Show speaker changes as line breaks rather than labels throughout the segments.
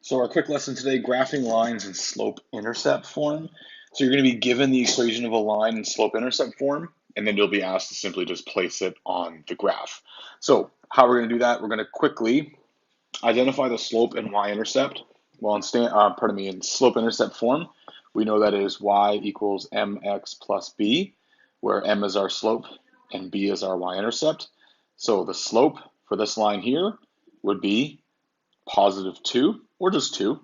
So our quick lesson today, graphing lines in slope-intercept form. So you're going to be given the equation of a line in slope-intercept form, and then you'll be asked to simply just place it on the graph. So how we're going to do that, we're going to quickly identify the slope and y-intercept. Well, in slope-intercept form, we know that is y equals mx plus b, where m is our slope and b is our y-intercept. So the slope for this line here would be positive 2, or just 2.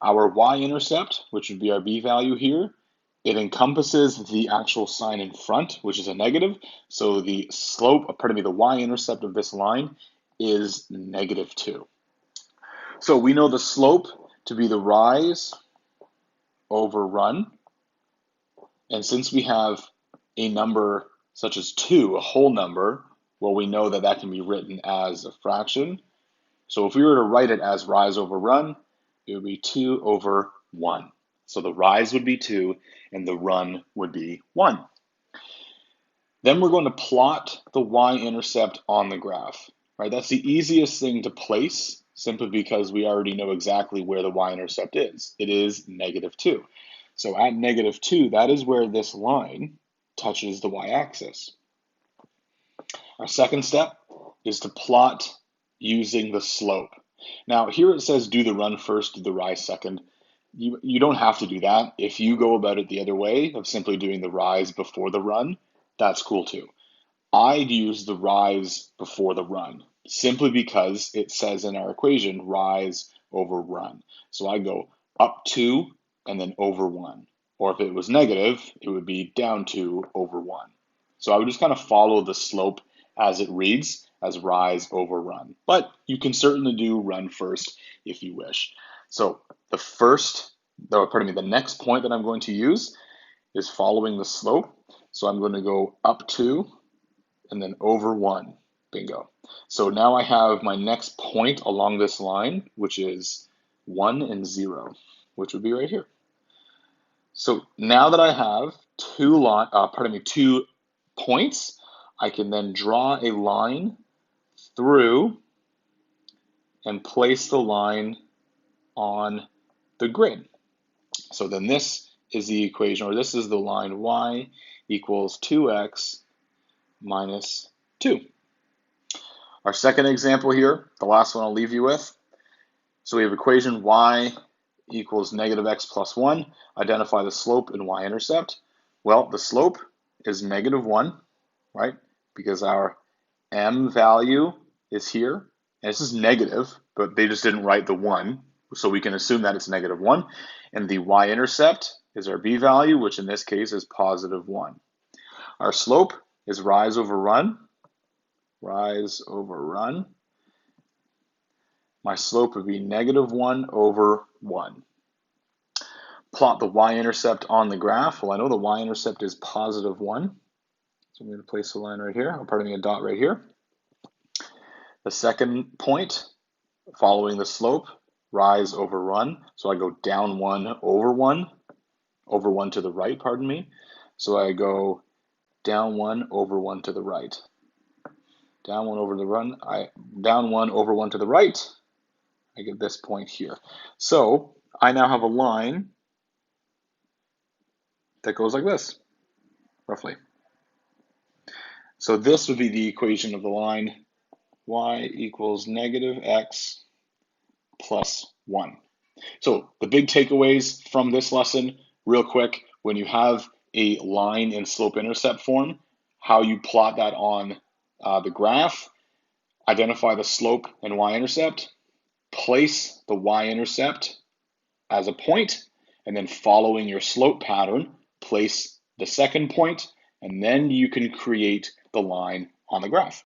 Our y-intercept, which would be our b value here, it encompasses the actual sign in front, which is a negative. So the the y-intercept of this line is negative 2. So we know the slope to be the rise over run. And since we have a number such as 2, a whole number, well, we know that that can be written as a fraction. So if we were to write it as rise over run, it would be 2 over 1. So the rise would be 2 and the run would be 1. Then we're going to plot the y-intercept on the graph, right? That's the easiest thing to place simply because we already know exactly where the y-intercept is. It is negative 2. So at negative 2, that is where this line touches the y-axis. Our second step is to plot using the slope. Now here it says do the run first, do the rise second. You don't have to do that. If you go about it the other way of simply doing the rise before the run, that's cool too. I'd use the rise before the run simply because it says in our equation rise over run. So I go up 2 and then over 1. Or if it was negative, it would be down 2 over 1. So I would just kind of follow the slope as it reads as rise over run. But you can certainly do run first if you wish. So the next point that I'm going to use is following the slope. So I'm going to go up 2 and then over 1. Bingo. So now I have my next point along this line, which is 1 and 0, which would be right here. So now that I have two points, I can then draw a line through and place the line on the grid. So then this is the equation, or this is the line y equals 2x minus 2. Our second example here, the last one I'll leave you with. So we have equation y equals negative x plus 1. Identify the slope and y-intercept. Well, the slope is negative 1, right? Because our m value is here. And this is negative, but they just didn't write the 1. So we can assume that it's negative 1. And the y-intercept is our b value, which in this case is positive 1. Our slope is rise over run. Rise over run. My slope would be negative 1 over 1. Plot the y-intercept on the graph. Well, I know the y-intercept is positive 1. So I'm going to place a line right here, a dot right here. The second point, following the slope, rise over run. So I go down 1 over 1, over 1 to the right, pardon me. So I go down 1 over 1 to the right. Down 1 over the run, down 1 over 1 to the right, I get this point here. So I now have a line that goes like this, roughly. So this would be the equation of the line y equals negative x plus 1. So the big takeaways from this lesson, real quick, when you have a line in slope-intercept form, how you plot that on the graph, identify the slope and y-intercept, place the y-intercept as a point, and then following your slope pattern, place the second point, and then you can create the line on the graph.